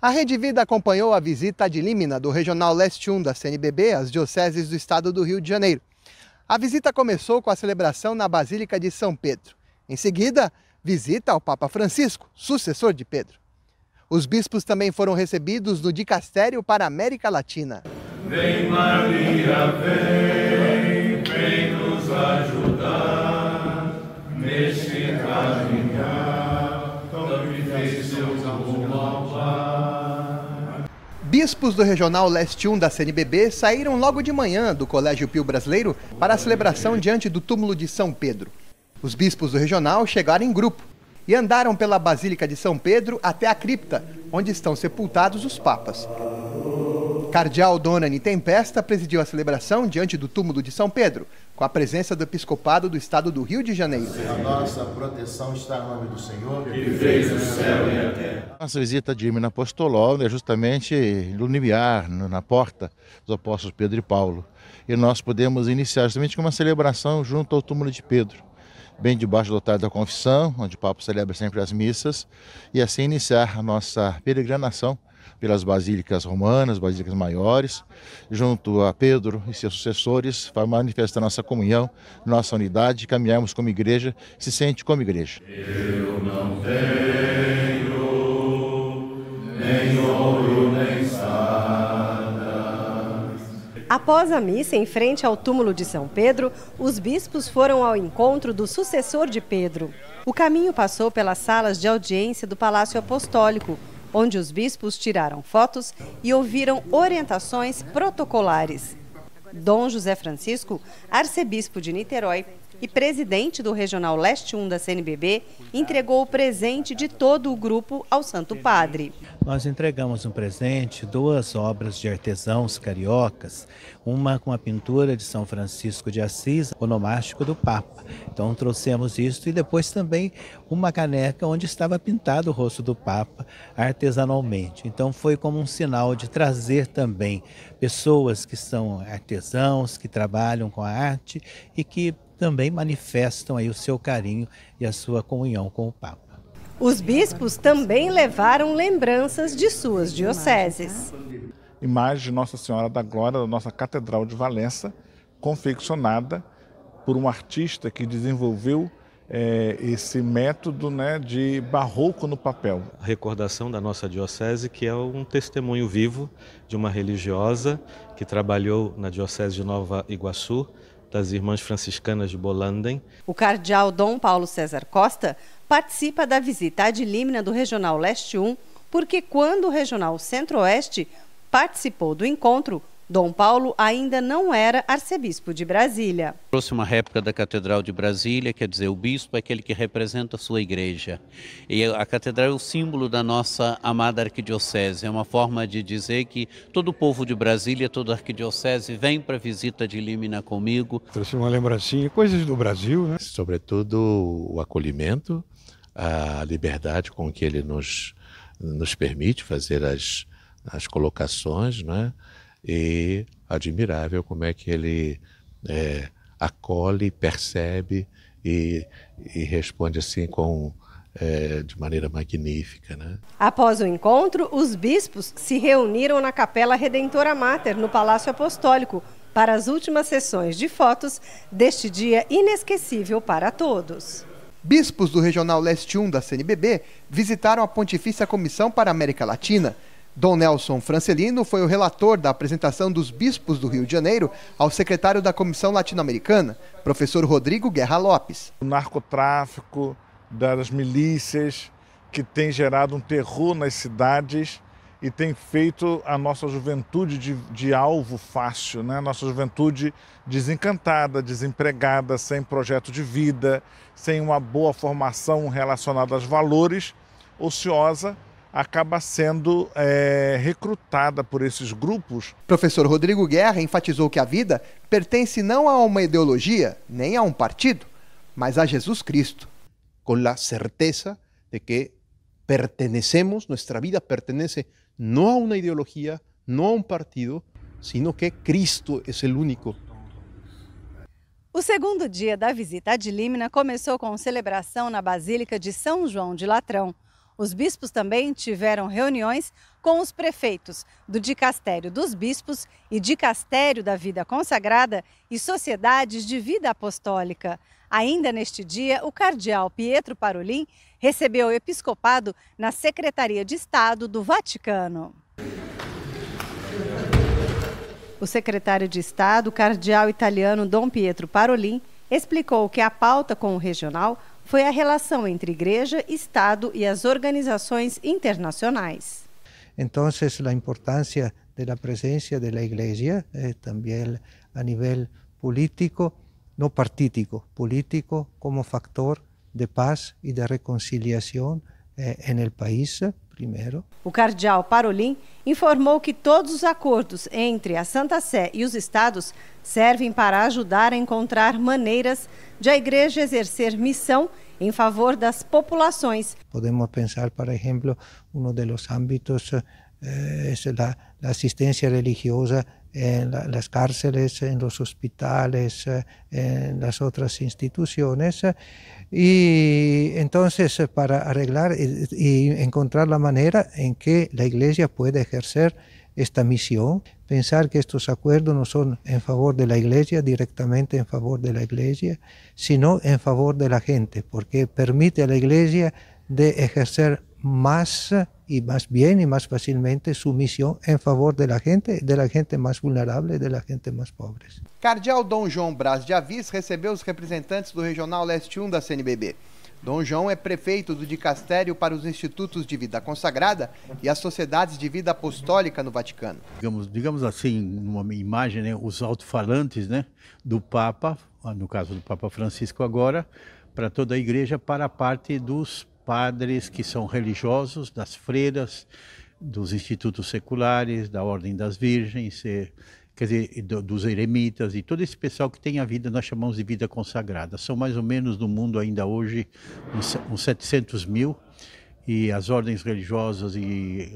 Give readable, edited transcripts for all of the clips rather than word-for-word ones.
A Rede Vida acompanhou a visita ad limina do Regional Leste 1 da CNBB às dioceses do estado do Rio de Janeiro. A visita começou com a celebração na Basílica de São Pedro. Em seguida, visita ao Papa Francisco, sucessor de Pedro. Os bispos também foram recebidos no Dicastério para a América Latina. Vem Maria, vem nos ajudar neste caminhar tão difícil rumo ao Pai. Bispos do Regional Leste 1 da CNBB saíram logo de manhã do Colégio Pio Brasileiro para a celebração diante do túmulo de São Pedro. Os bispos do Regional chegaram em grupo e andaram pela Basílica de São Pedro até a cripta, onde estão sepultados os papas. Cardeal Donani Tempesta presidiu a celebração diante do túmulo de São Pedro, com a presença do episcopado do estado do Rio de Janeiro. A nossa proteção está no nome do Senhor, Que fez o céu e a terra. Nossa visita de Dimina Apostolol é justamente no limiar, na porta dos apóstolos Pedro e Paulo. E nós podemos iniciar justamente com uma celebração junto ao túmulo de Pedro, bem debaixo do altar da confissão, onde o Papa celebra sempre as missas, e assim iniciar a nossa peregrinação pelas basílicas romanas, basílicas maiores, junto a Pedro e seus sucessores, para manifestar nossa comunhão, nossa unidade, caminharmos como igreja, se sente como igreja. Eu não tenho nem ouro nem espadas. Após a missa em frente ao túmulo de São Pedro, os bispos foram ao encontro do sucessor de Pedro. O caminho passou pelas salas de audiência do Palácio Apostólico, onde os bispos tiraram fotos e ouviram orientações protocolares. Dom José Francisco, arcebispo de Niterói e presidente do Regional Leste 1 da CNBB, entregou o presente de todo o grupo ao Santo Padre. Nós entregamos um presente, 2 obras de artesãos cariocas, uma com a pintura de São Francisco de Assis, onomástico do Papa. Então trouxemos isso e depois também uma caneca onde estava pintado o rosto do Papa artesanalmente. Então foi como um sinal de trazer também pessoas que são artesãos, que trabalham com a arte e que também manifestam aí o seu carinho e a sua comunhão com o Papa. Os bispos também levaram lembranças de suas dioceses. Imagem de Nossa Senhora da Glória da nossa Catedral de Valença, confeccionada por um artista que desenvolveu esse método, de barroco no papel. A recordação da nossa diocese, que é um testemunho vivo de uma religiosa que trabalhou na diocese de Nova Iguaçu, das Irmãs Franciscanas de Bolanden. O cardeal Dom Paulo César Costa participa da visita ad limina do Regional Leste 1, porque quando o Regional Centro-Oeste participou do encontro, Dom Paulo ainda não era arcebispo de Brasília. Trouxe uma réplica da Catedral de Brasília, quer dizer, o bispo é aquele que representa a sua igreja. E a catedral é o símbolo da nossa amada arquidiocese. É uma forma de dizer que todo o povo de Brasília, toda a arquidiocese vem para a visita de limina comigo. Trouxe uma lembrancinha, coisas do Brasil, né? Sobretudo o acolhimento, a liberdade com que ele nos permite fazer as colocações, né? E admirável como é que ele acolhe, percebe e responde assim de maneira magnífica, né? Após o encontro, os bispos se reuniram na Capela Redentora Mater, no Palácio Apostólico, para as últimas sessões de fotos deste dia inesquecível para todos. Bispos do Regional Leste 1 da CNBB visitaram a Pontifícia Comissão para a América Latina. Dom Nelson Francelino foi o relator da apresentação dos bispos do Rio de Janeiro ao secretário da Comissão Latino-Americana, professor Rodrigo Guerra Lopes. O narcotráfico, das milícias, que tem gerado um terror nas cidades e tem feito a nossa juventude de alvo fácil, né? Nossa juventude desencantada, desempregada, sem projeto de vida, sem uma boa formação relacionada aos valores, ociosa, acaba sendo recrutada por esses grupos. Professor Rodrigo Guerra enfatizou que a vida pertence não a uma ideologia, nem a um partido, mas a Jesus Cristo. Com a certeza de que pertenecemos, nossa vida pertenece não a uma ideologia, não a um partido, sino que Cristo é o único. O segundo dia da visita ad limina começou com celebração na Basílica de São João de Latrão, Os bispos também tiveram reuniões com os prefeitos do Dicastério dos Bispos e Dicastério da Vida Consagrada e Sociedades de Vida Apostólica. Ainda neste dia, o cardeal Pietro Parolin recebeu o episcopado na Secretaria de Estado do Vaticano. O secretário de Estado, o cardeal italiano Dom Pietro Parolin, explicou que a pauta com o regional foi a relação entre igreja, Estado e as organizações internacionais. Então, a importância da presença da igreja também a nível político, não partídico, político como factor de paz e de reconciliação no país, primeiro. O cardeal Parolin informou que todos os acordos entre a Santa Sé e os estados servem para ajudar a encontrar maneiras de a igreja exercer missão em favor das populações. Podemos pensar, por exemplo, dos âmbitos é a assistência religiosa nas cárceles, nos hospitais, nas outras instituições. E então, para arreglar e encontrar a maneira em que a Igreja pode exercer esta missão, pensar que estes acordos não são em favor da Igreja, diretamente em favor da Igreja, sino em favor da gente, porque permite à Igreja de exercer mais e mais bem e mais facilmente sua missão em favor da gente mais vulnerável e da gente mais pobre. Cardeal Dom João Braz de Avis recebeu os representantes do Regional Leste 1 da CNBB. Dom João é prefeito do Dicastério para os Institutos de Vida Consagrada e as Sociedades de Vida Apostólica no Vaticano. Digamos assim, numa imagem, né, os alto-falantes, né, do Papa, no caso do Papa Francisco agora, para toda a igreja, para a parte dos padres que são religiosos, das freiras, dos institutos seculares, da Ordem das Virgens, quer dizer, dos eremitas e todo esse pessoal que tem a vida, nós chamamos de vida consagrada. São mais ou menos no mundo ainda hoje uns 700 mil e as ordens religiosas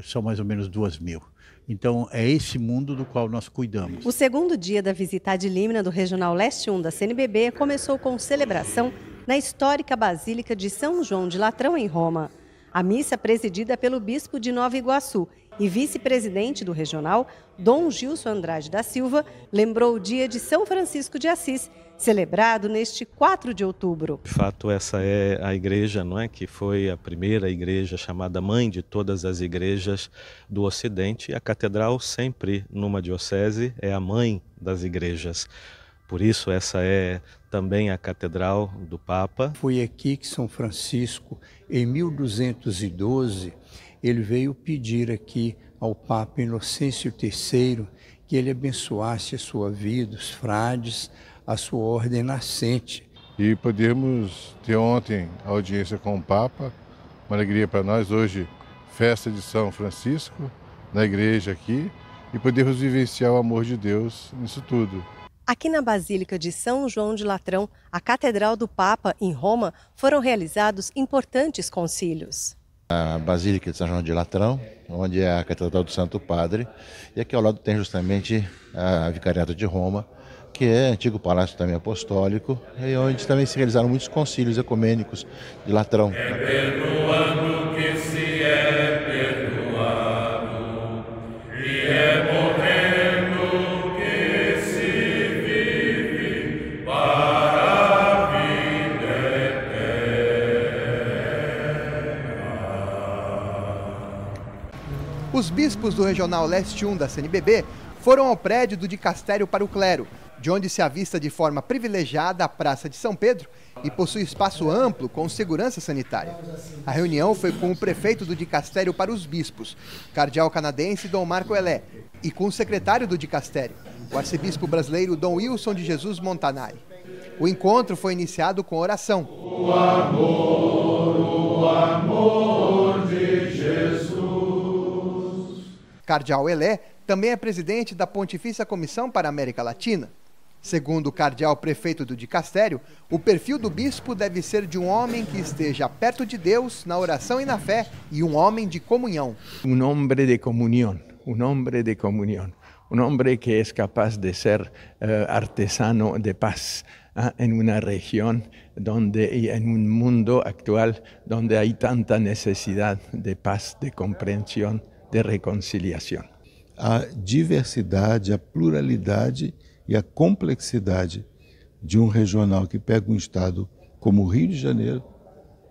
são mais ou menos 2 mil. Então é esse mundo do qual nós cuidamos. O segundo dia da visita ad limina do Regional Leste 1 da CNBB começou com celebração na histórica Basílica de São João de Latrão, em Roma. A missa, presidida pelo bispo de Nova Iguaçu e vice-presidente do regional, Dom Gilson Andrade da Silva, lembrou o dia de São Francisco de Assis, celebrado neste 4 de outubro. De fato, essa é a igreja, não é, que foi a primeira igreja chamada mãe de todas as igrejas do Ocidente. E a catedral, sempre numa diocese, é a mãe das igrejas. Por isso, essa é também a catedral do Papa. Foi aqui que São Francisco, em 1212, ele veio pedir aqui ao Papa Inocêncio III que ele abençoasse a sua vida, os frades, a sua ordem nascente. E podemos ter ontem a audiência com o Papa, uma alegria para nós, hoje festa de São Francisco, na igreja aqui, e podemos vivenciar o amor de Deus nisso tudo. Aqui na Basílica de São João de Latrão, a Catedral do Papa, em Roma, foram realizados importantes concílios. A Basílica de São João de Latrão, onde é a Catedral do Santo Padre, e aqui ao lado tem justamente a Vicariato de Roma, que é antigo palácio também apostólico, e onde também se realizaram muitos concílios ecumênicos de Latrão. Perdoando que se é perdoado, e é morrendo que se vive para a vida eterna. Os bispos do Regional Leste 1 da CNBB foram ao prédio do Dicastério para o Clero, de onde se avista de forma privilegiada a Praça de São Pedro e possui espaço amplo com segurança sanitária. A reunião foi com o prefeito do Dicastério para os bispos, cardeal canadense Dom Marco Elé, e com o secretário do Dicastério, o arcebispo brasileiro Dom Wilson de Jesus Montanari. O encontro foi iniciado com oração. O amor de Jesus. Cardeal Elé também é presidente da Pontifícia Comissão para a América Latina. Segundo o cardeal prefeito do Dicastério, o perfil do bispo deve ser de um homem que esteja perto de Deus na oração e na fé e um homem de comunhão. Um homem de comunhão, um homem de comunhão, um homem que é capaz de ser artesano de paz, en una región y en un mundo actual donde hay tanta necesidad de paz, de comprensión, de reconciliación. A diversidade, a pluralidade e a complexidade de regional que pega estado como o Rio de Janeiro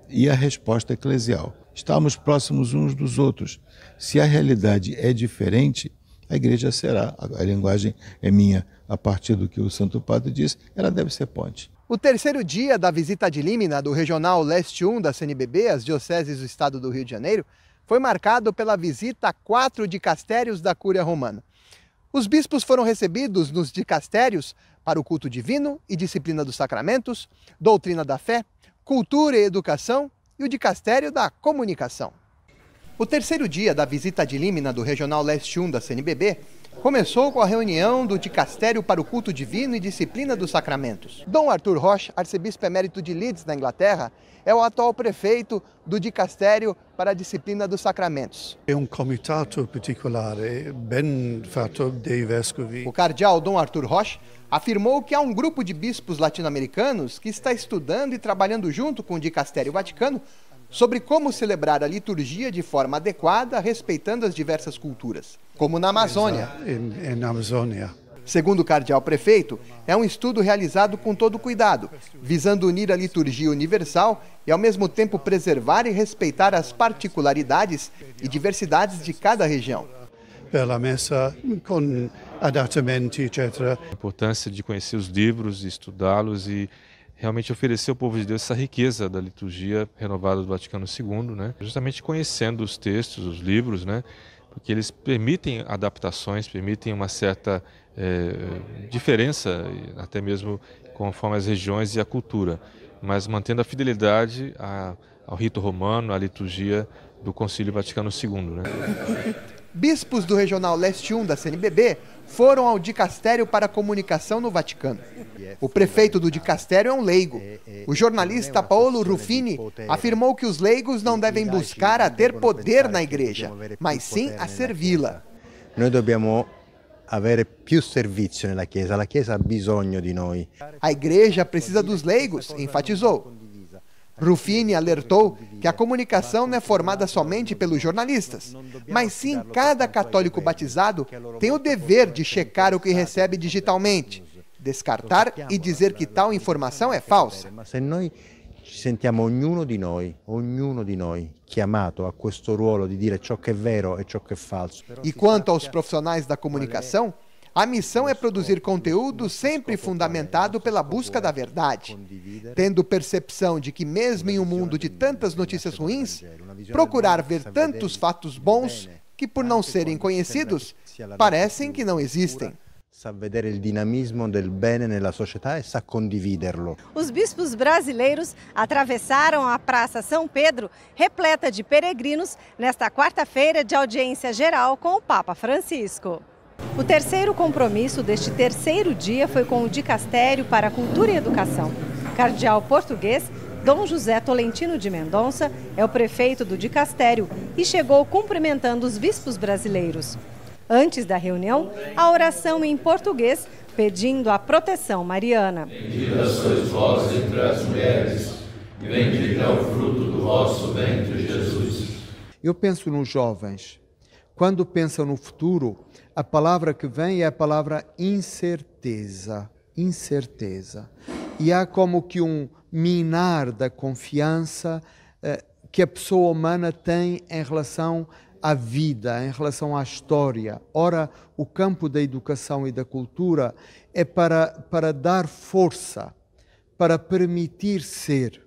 e a resposta eclesial. Estamos próximos uns dos outros. Se a realidade é diferente, a igreja será, a linguagem é minha, a partir do que o Santo Padre diz, ela deve ser ponte. O terceiro dia da visita de límina do Regional Leste 1 da CNBB às dioceses do estado do Rio de Janeiro foi marcado pela visita a 4 dicastérios da Cúria Romana. Os bispos foram recebidos nos dicastérios para o culto divino e disciplina dos sacramentos, doutrina da fé, cultura e educação e o dicastério da comunicação. O terceiro dia da visita de límina do Regional Leste 1 da CNBB começou com a reunião do dicastério para o culto divino e disciplina dos sacramentos. Dom Arthur Roche, arcebispo emérito de Leeds, na Inglaterra, é o atual prefeito do dicastério para a disciplina dos sacramentos. É comitato particolare ben fatto dei vescovi. O cardeal Dom Arthur Roche afirmou que há um grupo de bispos latino-americanos que está estudando e trabalhando junto com o dicastério Vaticano sobre como celebrar a liturgia de forma adequada, respeitando as diversas culturas, como na Amazônia. Na Amazônia. Segundo o cardeal prefeito, é um estudo realizado com todo cuidado, visando unir a liturgia universal e ao mesmo tempo preservar e respeitar as particularidades e diversidades de cada região. Pela messa, com adattamenti, etc. A importância de conhecer os livros, estudá-los e realmente oferecer ao povo de Deus essa riqueza da liturgia renovada do Vaticano II, né? Justamente conhecendo os textos, os livros, né? Porque eles permitem adaptações, permitem uma certa diferença, até mesmo conforme as regiões e a cultura, mas mantendo a fidelidade ao rito romano, à liturgia do Concílio Vaticano II, né? Bispos do Regional Leste 1 da CNBB foram ao dicastério para a comunicação no Vaticano. O prefeito do dicastério é um leigo. O jornalista Paolo Ruffini afirmou que os leigos não devem buscar a ter poder na igreja, mas sim a servi-la. Nós dobbiamo avere più servizio nella Chiesa. La Chiesa ha bisogno di noi. A igreja precisa dos leigos, enfatizou. Ruffini alertou que a comunicação não é formada somente pelos jornalistas, mas sim cada católico batizado tem o dever de checar o que recebe digitalmente, descartar e dizer que tal informação é falsa. Ma se noi ci sentiamo ognuno di noi chiamato a questo ruolo di dire ciò che è vero e ciò che è falso. E quanto aos profissionais da comunicação, a missão é produzir conteúdo sempre fundamentado pela busca da verdade, tendo percepção de que mesmo em um mundo de tantas notícias ruins, procurar ver tantos fatos bons que, por não serem conhecidos, parecem que não existem. Sa vedere il dinamismo del bene nella società e sa condividerlo. Os bispos brasileiros atravessaram a Praça São Pedro, repleta de peregrinos, nesta quarta-feira de audiência geral com o Papa Francisco. O terceiro compromisso deste terceiro dia foi com o dicastério para a cultura e educação. Cardeal português Dom José Tolentino de Mendonça é o prefeito do dicastério e chegou cumprimentando os bispos brasileiros. Antes da reunião, a oração em português, pedindo a proteção mariana. Bendita sois vós entre as mulheres, e bendito é o fruto do vosso ventre, Jesus. Eu penso nos jovens. Quando pensam no futuro, a palavra que vem é a palavra incerteza. Incerteza. E há como que um minar da confiança que a pessoa humana tem em relação à vida, em relação à história. Ora, o campo da educação e da cultura é para dar força, para permitir ser.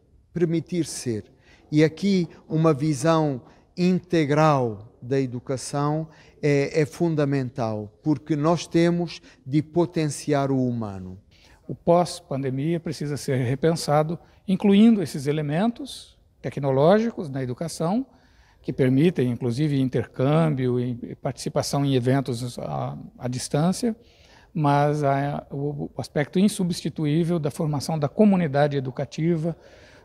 E aqui uma visão integral da educação é fundamental, porque nós temos de potenciar o humano. O pós-pandemia precisa ser repensado, incluindo esses elementos tecnológicos na educação, que permitem, inclusive, intercâmbio e participação em eventos à distância, mas o aspecto insubstituível da formação da comunidade educativa,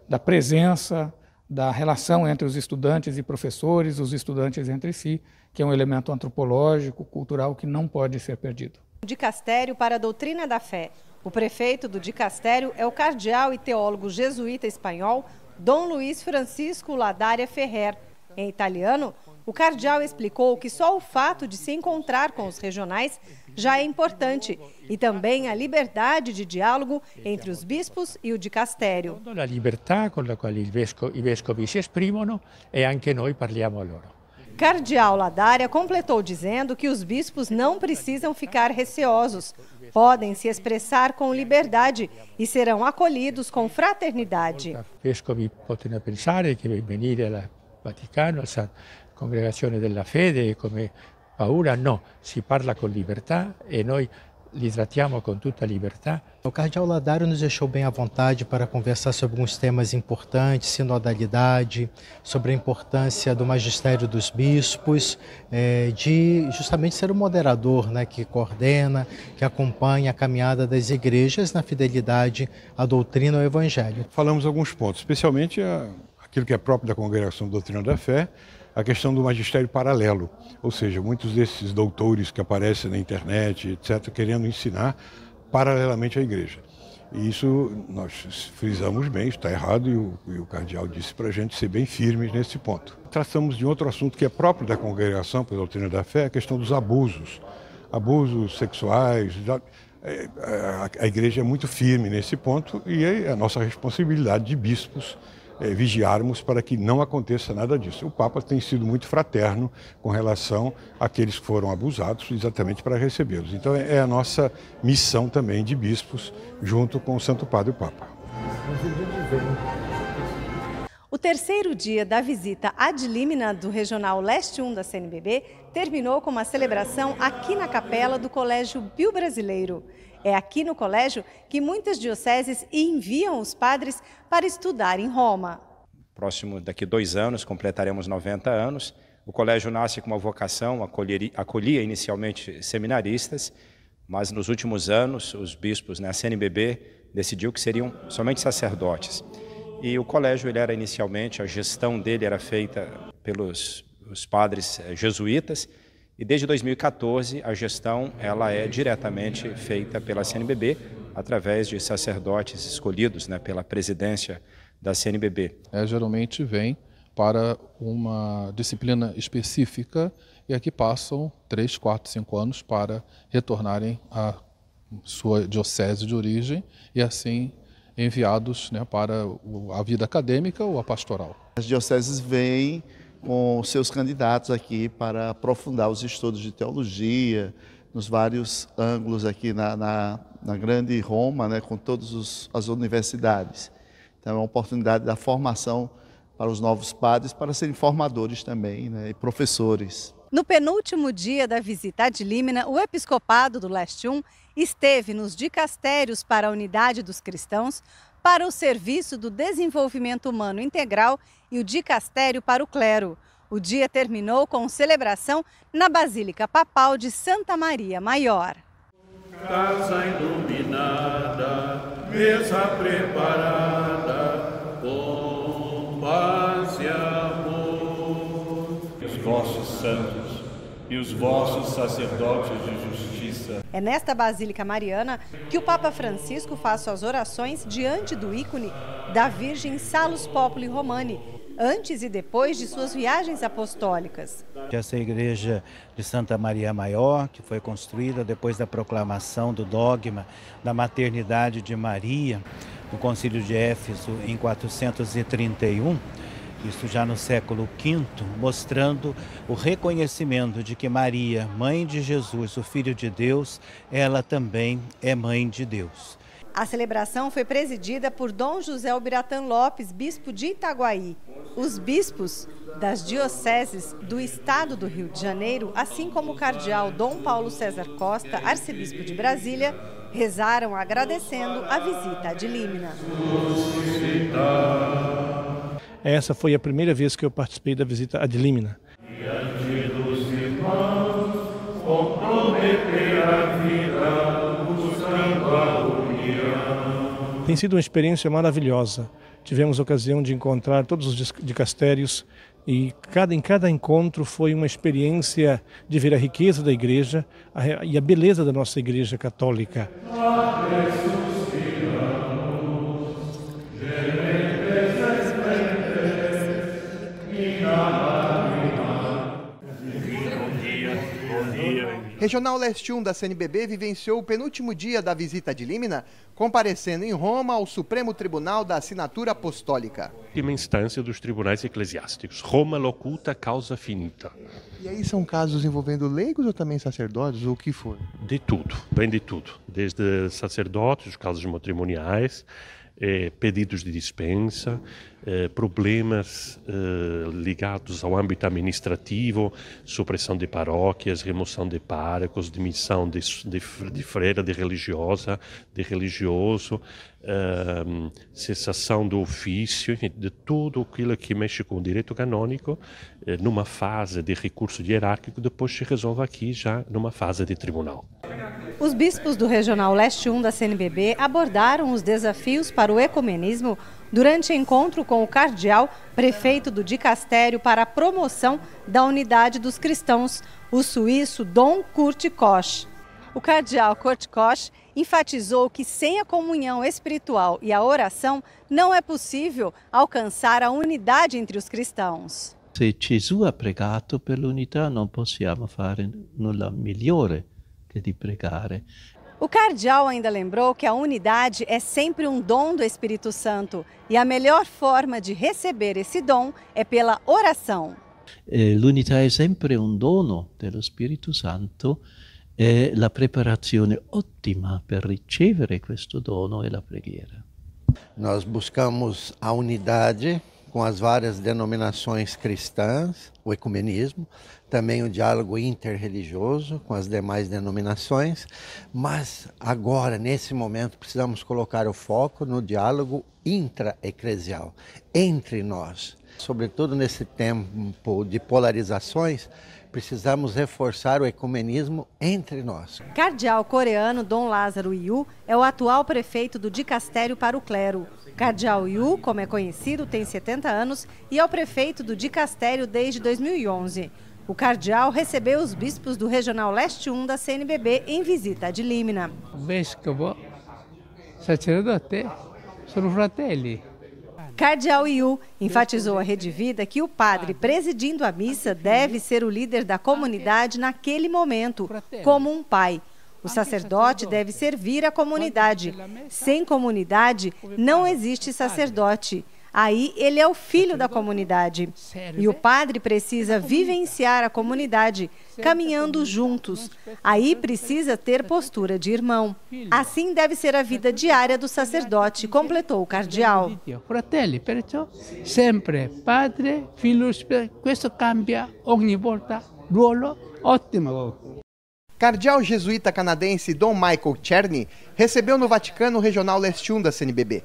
da presença, da relação entre os estudantes e professores, os estudantes entre si, que é um elemento antropológico, cultural, que não pode ser perdido. O dicastério para a doutrina da fé, O prefeito do dicastério é o cardeal e teólogo jesuíta espanhol Dom Luiz Francisco Ladaria Ferrer. Em italiano, o cardeal explicou que só o fato de se encontrar com os regionais já é importante e também a liberdade de diálogo entre os bispos e o dicastério. A liberdade com a qual i vescovi si esprimono e anche noi parliamo a loro. Cardeal Ladaria completou dizendo que os bispos não precisam ficar receosos, podem se expressar com liberdade e serão acolhidos com fraternidade. Vescovi possono pensare che venire al Vaticano, alla congregazione della fede, come paura, no, si parla con libertà e noi li trattiamo com toda a liberdade. O cardeal Ladario nos deixou bem à vontade para conversar sobre alguns temas importantes, sinodalidade, sobre a importância do magistério dos bispos, de justamente ser o moderador, né, que coordena, que acompanha a caminhada das igrejas na fidelidade à doutrina e ao evangelho. Falamos alguns pontos, especialmente aquilo que é próprio da Congregação Doutrina da Fé, a questão do magistério paralelo, ou seja, muitos desses doutores que aparecem na internet, etc., querendo ensinar paralelamente à igreja. E isso nós frisamos bem, está errado, e o cardeal disse para a gente ser bem firmes nesse ponto. Tratamos de outro assunto que é próprio da Congregação pela Doutrina da Fé, a questão dos abusos sexuais. A igreja é muito firme nesse ponto e é a nossa responsabilidade de bispos vigiarmos para que não aconteça nada disso. O Papa tem sido muito fraterno com relação àqueles que foram abusados, exatamente para recebê-los. Então é a nossa missão também de bispos, junto com o Santo Padre o Papa. O terceiro dia da visita ad limina do Regional Leste 1 da CNBB terminou com uma celebração aqui na capela do Colégio Bio-Brasileiro. É aqui no colégio que muitas dioceses enviam os padres para estudar em Roma. Daqui 2 anos, completaremos 90 anos. O colégio nasce com uma vocação, acolhia inicialmente seminaristas, mas nos últimos anos os bispos, a CNBB, decidiu que seriam somente sacerdotes. E o colégio, a gestão dele era feita pelos padres jesuítas, e desde 2014 a gestão é diretamente feita pela CNBB, através de sacerdotes escolhidos pela presidência da CNBB. Geralmente vem para uma disciplina específica e aqui passam 3, 4, 5 anos para retornarem à sua diocese de origem e assim enviados para a vida acadêmica ou a pastoral. As dioceses vêm com seus candidatos aqui para aprofundar os estudos de teologia, nos vários ângulos aqui na grande Roma, com todas as universidades. Então é uma oportunidade da formação para os novos padres, para serem formadores também, e professores. No penúltimo dia da visita ad limina, o episcopado do Leste 1 esteve nos dicastérios para a unidade dos cristãos, para o Serviço do Desenvolvimento Humano Integral e o dicastério para o clero. O dia terminou com celebração na Basílica Papal de Santa Maria Maior. Casa iluminada, mesa preparada, com paz e amor. Os vossos santos e os vossos sacerdotes de justiça. É nesta Basílica Mariana que o Papa Francisco faz suas orações diante do ícone da Virgem Salus Populi Romani, antes e depois de suas viagens apostólicas. Essa igreja de Santa Maria Maior, que foi construída depois da proclamação do dogma da maternidade de Maria, no Concílio de Éfeso em 431, isso já no século V, mostrando o reconhecimento de que Maria, mãe de Jesus, o Filho de Deus, ela também é mãe de Deus. A celebração foi presidida por Dom José Albiratã Lopes, bispo de Itaguaí. Os bispos das dioceses do estado do Rio de Janeiro, assim como o cardeal Dom Paulo César Costa, arcebispo de Brasília, rezaram agradecendo a visita ad limina. Essa foi a primeira vez que eu participei da visita ad limina. Diante dos irmãos, comprometer a vida, buscando a união. Tem sido uma experiência maravilhosa. Tivemos a ocasião de encontrar todos os dicastérios E em cada encontro foi uma experiência de ver a riqueza da igreja e a beleza da nossa igreja católica. Regional Leste 1 da CNBB vivenciou o penúltimo dia da visita de Límina, comparecendo em Roma ao Supremo Tribunal da Assinatura Apostólica. Última instância dos tribunais eclesiásticos. Roma locuta, causa finita. E aí são casos envolvendo leigos ou também sacerdotes, ou o que for? De tudo, bem de tudo. Desde sacerdotes, casos matrimoniais, pedidos de dispensa, problemas ligados ao âmbito administrativo, supressão de paróquias, remoção de párocos, demissão de freira, de religiosa, de religioso, cessação do ofício, de tudo aquilo que mexe com o direito canônico, numa fase de recurso hierárquico, depois se resolve aqui já numa fase de tribunal. Os bispos do Regional Leste 1 da CNBB abordaram os desafios para o ecumenismo durante encontro com o cardeal, prefeito do dicastério para a promoção da unidade dos cristãos, o suíço Dom Kurt Koch. O cardeal Kurt Koch enfatizou que sem a comunhão espiritual e a oração não é possível alcançar a unidade entre os cristãos. Se Gesù ha pregato per l'unità, non possiamo fare nulla migliore che di pregare. O cardeal ainda lembrou que a unidade é sempre um dom do Espírito Santo e a melhor forma de receber esse dom é pela oração. L'unità è sempre un dono dello Spirito Santo e la preparazione ottima per ricevere questo dono è la preghiera. Nós buscamos a unidade com as várias denominações cristãs, o ecumenismo, também o diálogo interreligioso com as demais denominações, mas agora, nesse momento, precisamos colocar o foco no diálogo intra-eclesial, entre nós. Sobretudo nesse tempo de polarizações, precisamos reforçar o ecumenismo entre nós. Cardeal coreano Dom Lázaro Yu é o atual prefeito do dicastério para o clero. Cardeal Yu, como é conhecido, tem 70 anos e é o prefeito do dicastério desde 2011. O cardeal recebeu os bispos do Regional Leste 1 da CNBB em visita de Límina. Vescovo, sacerdote, sono fratelli. Cardeal Yu enfatizou à Rede Vida que o padre presidindo a missa deve ser o líder da comunidade naquele momento, como um pai. O sacerdote deve servir a comunidade. Sem comunidade, não existe sacerdote. Aí ele é o filho da comunidade. E o padre precisa vivenciar a comunidade, caminhando juntos. Aí precisa ter postura de irmão. Assim deve ser a vida diária do sacerdote, completou o cardeal. Fratelli, perciò sempre padre, figlio, questo cambia ogni volta, ruolo ottimo. Cardeal jesuíta canadense Dom Michael Czerny recebeu no Vaticano o Regional Leste 1 da CNBB.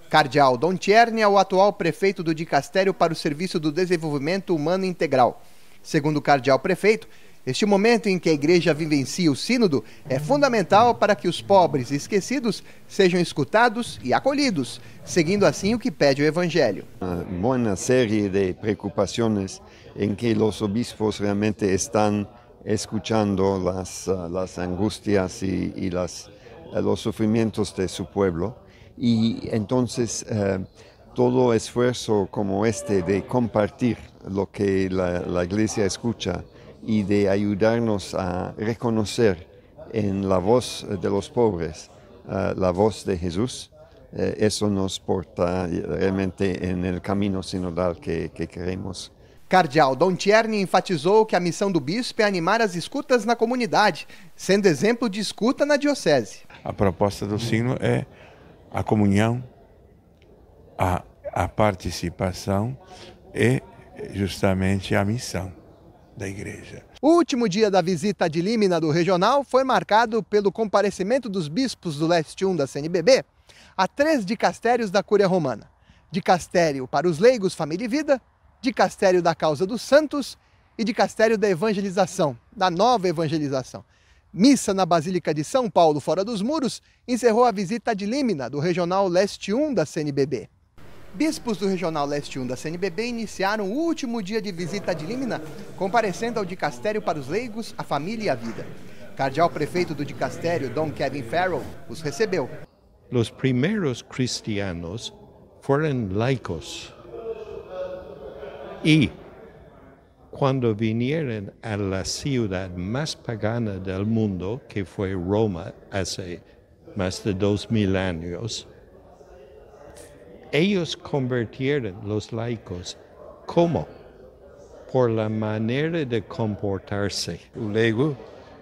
Cardeal Dom Czerny é o atual prefeito do dicastério para o Serviço do Desenvolvimento Humano Integral. Segundo o cardeal prefeito, este momento em que a igreja vivencia o sínodo é fundamental para que os pobres e esquecidos sejam escutados e acolhidos, seguindo assim o que pede o Evangelho. Uma boa série de preocupações em que os obispos realmente estão escuchando las angustias y los sufrimientos de su pueblo. Y entonces todo esfuerzo como este de compartir lo que la Iglesia escucha y de ayudarnos a reconocer en la voz de los pobres la voz de Jesús, eso nos porta realmente en el camino sinodal que queremos. Cardeal Dom Czerny enfatizou que a missão do bispo é animar as escutas na comunidade, sendo exemplo de escuta na diocese. A proposta do sínodo é a comunhão, a participação e justamente a missão da igreja. O último dia da visita de Límina do Regional foi marcado pelo comparecimento dos bispos do Leste 1 da CNBB a 3 dicastérios da Cúria Romana. Dicastério para os leigos, família e vida, dicastério da causa dos santos e dicastério da evangelização, da nova evangelização. Missa na Basílica de São Paulo, fora dos muros, encerrou a visita de Límina do Regional Leste 1 da CNBB. Bispos do Regional Leste 1 da CNBB iniciaram o último dia de visita ad limina, comparecendo ao dicastério para os leigos, a família e a vida. Cardeal prefeito do dicastério, Dom Kevin Farrell, os recebeu. Os primeiros cristianos foram laicos. E quando vieram à cidade mais pagana do mundo, que foi Roma, há mais de 2000 anos, eles convertiram os laicos. Como? Por la maneira de comportar-se. O leigo,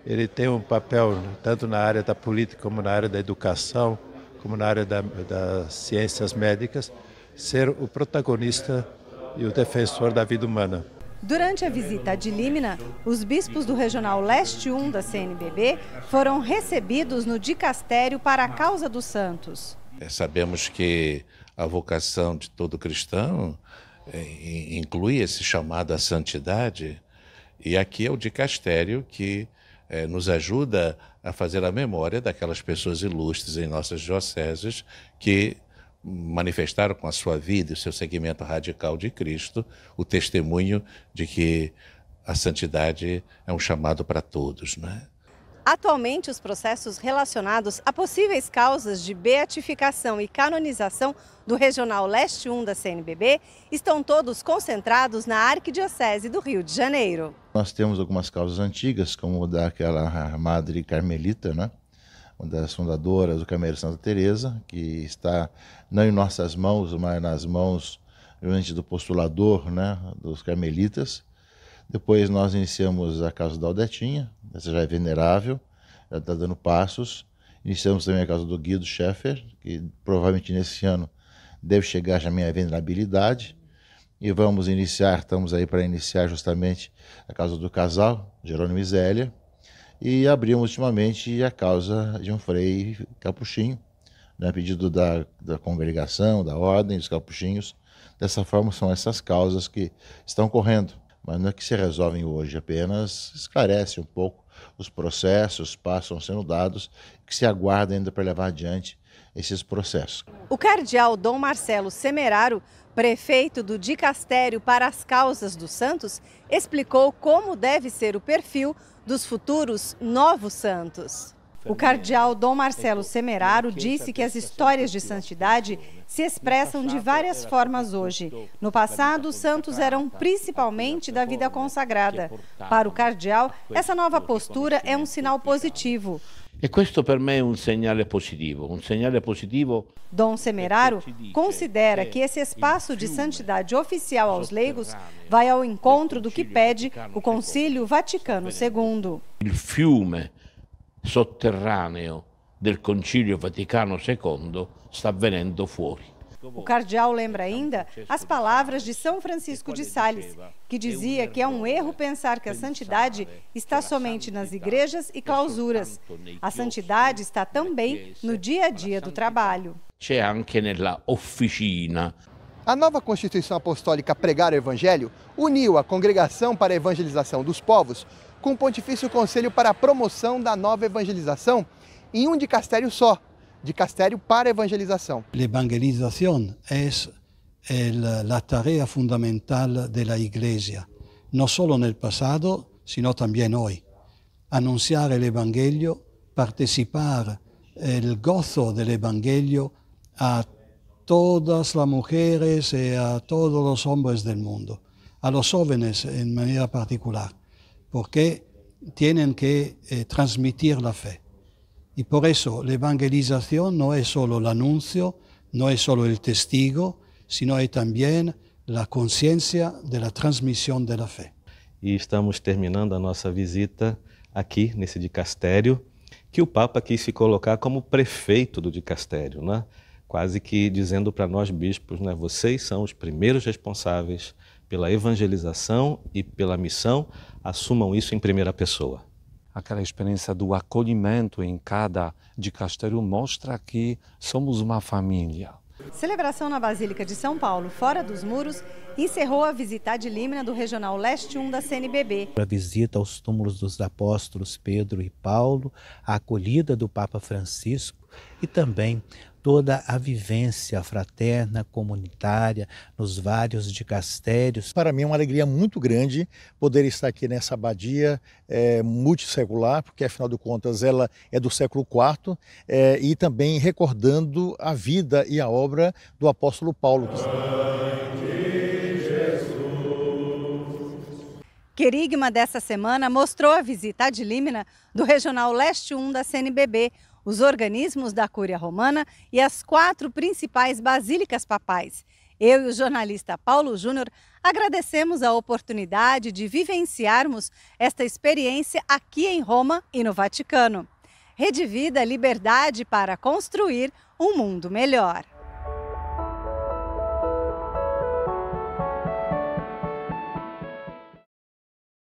ele tem um papel tanto na área da política como na área da educação, como na área das ciências médicas, ser o protagonista e o defensor da vida humana. Durante a visita ad limina, os bispos do Regional Leste 1 da CNBB foram recebidos no dicastério para a causa dos santos. Sabemos que a vocação de todo cristão inclui esse chamado à santidade, e aqui é o dicastério que nos ajuda a fazer a memória daquelas pessoas ilustres em nossas dioceses que manifestaram com a sua vida e o seu seguimento radical de Cristo o testemunho de que a santidade é um chamado para todos, né? Atualmente, os processos relacionados a possíveis causas de beatificação e canonização do Regional Leste 1 da CNBB estão todos concentrados na Arquidiocese do Rio de Janeiro. Nós temos algumas causas antigas, como daquela Madre Carmelita, né? Uma das fundadoras do Carmelo Santa Teresa, que está não em nossas mãos, mas nas mãos do postulador, né, dos carmelitas. Depois nós iniciamos a causa da Aldetinha, essa já é venerável, já está dando passos. Iniciamos também a causa do Guido Schaeffer, que provavelmente nesse ano deve chegar já a minha venerabilidade. E vamos iniciar, estamos aí para iniciar justamente a causa do casal, Jerônimo e Zélia. E abrimos ultimamente a causa de um frei capuchinho, né, a pedido da congregação, da ordem dos capuchinhos. Dessa forma, são essas causas que estão correndo. Mas não é que se resolvem hoje, apenas esclarece um pouco os processos, passos sendo dados, que se aguarda ainda para levar adiante esses processos. O cardeal Dom Marcelo Semeraro, prefeito do dicastério para as causas dos santos, explicou como deve ser o perfil dos futuros novos santos. O cardeal Dom Marcelo Semeraro disse que as histórias de santidade se expressam de várias formas hoje. No passado, os santos eram principalmente da vida consagrada. Para o cardeal, essa nova postura é um sinal positivo. E questo per me è un segnale positivo, Dom Semeraro considera que esse espaço de santidade oficial aos leigos vai ao encontro do que pede o Concílio Vaticano II. Il fiume sotterraneo del Concílio Vaticano II sta venendo fuori. O cardeal lembra ainda as palavras de São Francisco de Sales, que dizia que é um erro pensar que a santidade está somente nas igrejas e clausuras. A santidade está também no dia a dia do trabalho. C'è anche nella officina. A nova Constituição Apostólica Pregar o Evangelho uniu a Congregação para a Evangelização dos Povos com o Pontifício Conselho para a Promoção da Nova Evangelização em um dicastério só, dicastério para a evangelização. La evangelización es la tarea fundamental de la Iglesia, no solo en el pasado, sino también hoy. Anunciar el Evangelio, participar el gozo del Evangelio a todas las mujeres y a todos los hombres del mundo, a los jóvenes en manera particular, porque tienen que transmitir la fe. Y por eso la evangelización no es solo el anuncio, no es solo el testigo, sino es también la conciencia de la transmisión de la fe. E estamos terminando a nossa visita aqui nesse dicastério, que o Papa quis se colocar como prefeito do dicastério, né? Quase que dizendo para nós bispos, né? Vocês são os primeiros responsáveis pela evangelização e pela missão, assumam isso em primeira pessoa. Aquela experiência do acolhimento em cada dicastério mostra que somos uma família. Celebração na Basílica de São Paulo, fora dos muros, encerrou a visita ad limina do Regional Leste 1 da CNBB. A visita aos túmulos dos apóstolos Pedro e Paulo, a acolhida do Papa Francisco e também toda a vivência fraterna, comunitária, nos vários dicastérios. Para mim é uma alegria muito grande poder estar aqui nessa abadia multissecular, porque afinal de contas ela é do século IV, e também recordando a vida e a obra do apóstolo Paulo. Querigma dessa semana mostrou a visita ad limina do Regional Leste 1 da CNBB, os organismos da Cúria Romana e as 4 principais basílicas papais. Eu e o jornalista Paulo Júnior agradecemos a oportunidade de vivenciarmos esta experiência aqui em Roma e no Vaticano. Rede Vida, liberdade para construir um mundo melhor.